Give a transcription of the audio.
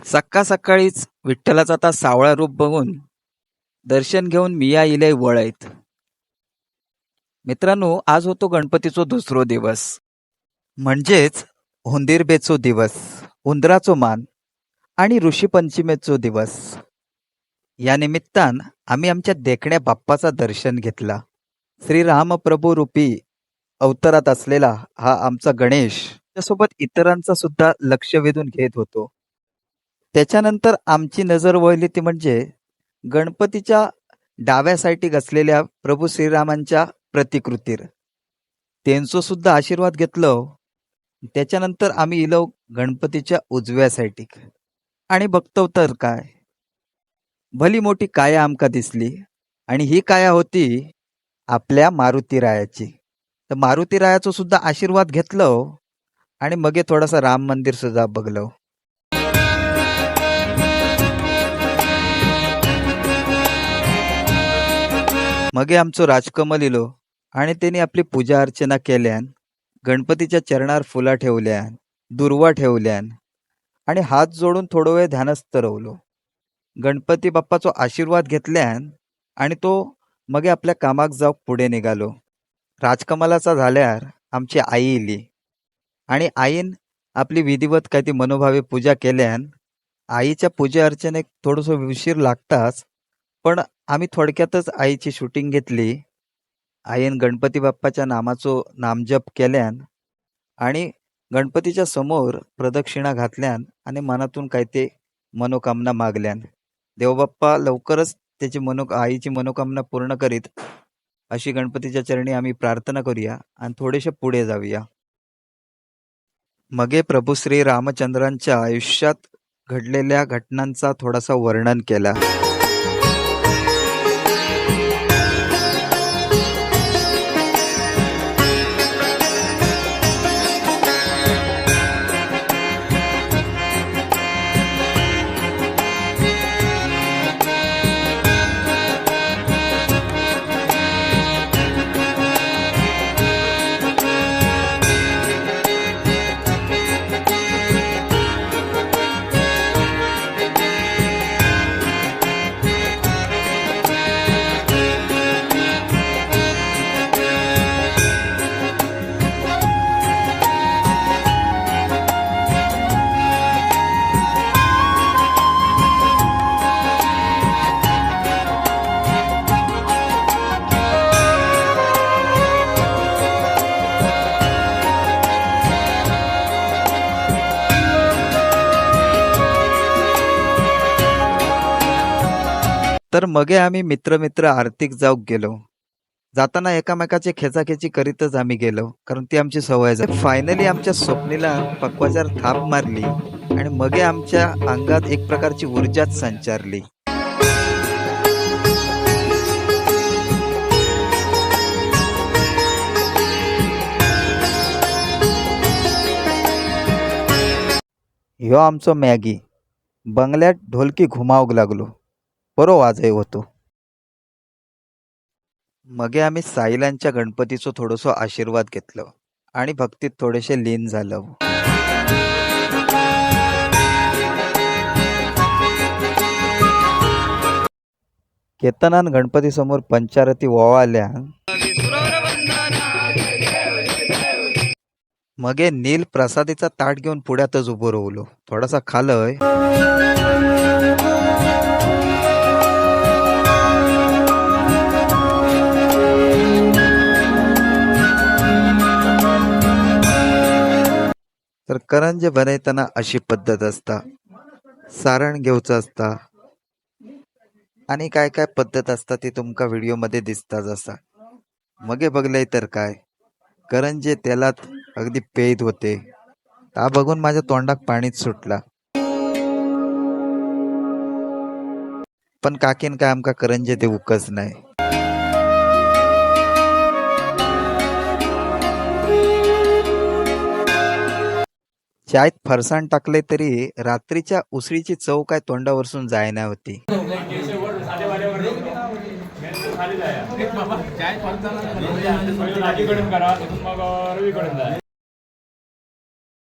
सकाळ सकाळीच विठ्ठलाचा आता सावळा रूप बघून दर्शन घेऊन मिया इले वळैत. मित्रांनो, आज होतो गणपतीचो दुसरो दिवस, म्हणजेच हुंदीरबेचो दिवस, उंदराचो मान आणि ऋषीपंचमीचो दिवस. या निमित्तान आम्ही आमच्या देखण्या बाप्पाचा दर्शन घेतला. श्री रामप्रभू रूपी अवतारात असलेला हा आमचा गणेश त्यासोबत इतरांचा सुद्धा लक्ष वेधून घेत होतो. त्याच्यानंतर आमची नजर वळली ती म्हणजे गणपतीच्या डाव्या साईडीक असलेल्या प्रभू श्रीरामांच्या प्रतिकृतीर. त्यांचो सुद्धा आशीर्वाद घेतलो. त्याच्यानंतर आम्ही इलो गणपतीच्या उजव्या साईडीक आणि बघतो तर काय, भली मोठी काया आमका दिसली आणि ही काया होती आपल्या मारुतीरायाची. तर मारुतीरायाचो सुद्धा आशीर्वाद घेतलो आणि मगे थोडासा राम मंदिर सुद्धा बघलो. मगे आमचो राजकमल इलो आणि त्यांनी आपली पूजा अर्चना केल्यान, गणपतीच्या चरणार फुला ठेवल्यान, दुर्वा ठेवल्यान आणि हात जोडून थोडो वेळ ध्यानस्थ रवलो. गणपती बाप्पाचो आशीर्वाद घेतल्यान आणि तो मगे आपल्या कामाक जाऊक पुढे निघालो. राजकमलाचा झाल्यार आमची आई इली आणि आईन आपली विधिवत काय ती मनोभावे पूजा केल्यान. आईच्या पूजे अर्चनेक थोडंसं उशीर लागताच, पण आम्ही थोडक्यातच आईची शूटिंग घेतली. आईन गणपती बाप्पाच्या नामाचो नामजप केल्यान आणि गणपतीच्या समोर प्रदक्षिणा घातल्यान आणि मनातून काय ते मनोकामना मागल्यान. देवबाप्पा लवकरच त्याची आईची मनोकामना पूर्ण करीत अशी गणपतीच्या चरणी आम्ही प्रार्थना करूया आणि थोडेसे पुढे जाऊया. मगे प्रभू श्री रामचंद्रांच्या आयुष्यात घडलेल्या घटनांचा थोडासा वर्णन केला. तर मगे आम्ही मित्र आरतीक जाऊक गेलो. जाताना एकामेकाचे खेचाखेची करीतच आम्ही गेलो, कारण ती आमची सवय झाली. फायनली आमच्या स्वप्नीला पक्वाजार थाप मारली आणि मगे आमच्या अंगात एक प्रकारची ऊर्जाच संचारली. ह्यो आमचो मॅगी बंगल्यात ढोलकी घुमावक लागलो. बरो वाजय होतो. मगे आम्ही साईलांच्या गणपतीचो थोडोसो आशीर्वाद घेतलो आणि भक्तीत थोडेसे लीन झालो. केतनान गणपती समोर पंचारती ओवाळल्या. मगे नील प्रसादीचा ताट घेऊन पुढ्यातच उभो राहिलो. थोडासा खालय तर करंजे बनवताना अशी पद्धत असता. सारण घेऊचं असता आणि काय काय पद्धत असता ती तुमका व्हिडिओ मध्ये दिसताच असा. मगे बघलंय तर काय, करंजे तेलात अगदी पेत होते. ता बघून माझ्या तोंडाक पाणीच सुटला. पण काकीन काय आमका करंजे ते उकच नाही. चायत फरसाण टाकले तरी रात्रीच्या उसळीची चव काय तोंडावरसून जायना होती.